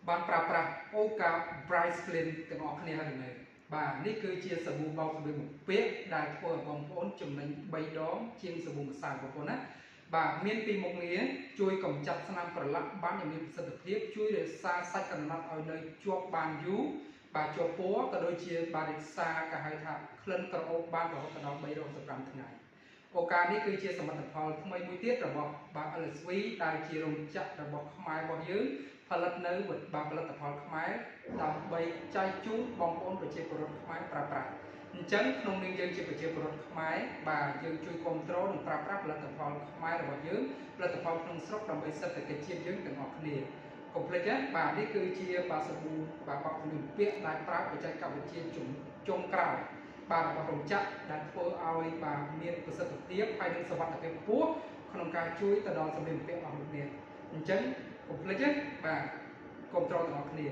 បានប្រើប្រាស់អូកា Bright Clean ទាំងអស់គ្នាហើយនៅបាទនេះគឺជាសាប៊ូបោកសម្លៀកបំពាក់ដែលធ្វើឲ្យបងប្អូនចំណេញ3ដងជាងសាប៊ូម្សៅបងប្អូនណាបាទមានពីរមុខងារជួយកម្ចាត់ស្នាមប្រឡាក់បានយ៉ាងមានប្រសិទ្ធភាពជួយរក្សាសាច់ក្រណាត់ឲ្យនៅជាប់បានយូរបាទជាប់ពណ៌ក៏ដូចជាបានរក្សាគេហៅថាក្លិនក្រអូបបានរហូតដល់365ថ្ងៃឱកាសនេះគឺជាសមិទ្ធផលថ្មីមួយទៀតរបស់បាទ LSV ដែលជារោងចក្ររបស់ខ្មែររបស់យើងផលិតនៅបាទផលិតផលខ្មែរដើម្បីចែកជូនបងប្អូនប្រជាពលរដ្ឋខ្មែរប្រើប្រាស់អញ្ចឹងក្នុងនាមយើងជាប្រជាពលរដ្ឋខ្មែរបាទយើងជួយគ្រប់គ្រងនិងប្រើប្រាស់ផលិតផលខ្មែររបស់យើងផលិតផលក្នុងស្រុកដើម្បីសេដ្ឋកិច្ចជាតិយើងទាំងអស់គ្នាកុំភ្លេចណាបាទនេះគឺជាបាទសាប៊ូបាទបោកសម្លៀកបំពាក់ដែលប្រើបច្ចេកវិទ្យាចុងក្រោយបាទរបស់រោងចក្រដែលធ្វើឲ្យបាទមានប្រសិទ្ធភាពហើយនិងសុវត្ថិភាពខ្ពស់ក្នុងការជួយទៅដល់សម្លៀកបំពាក់របស់លោកអ្នកអញ្ចឹងកុំភ្លេចណាបាទគ្រប់គ្រងទាំងអស់គ្នា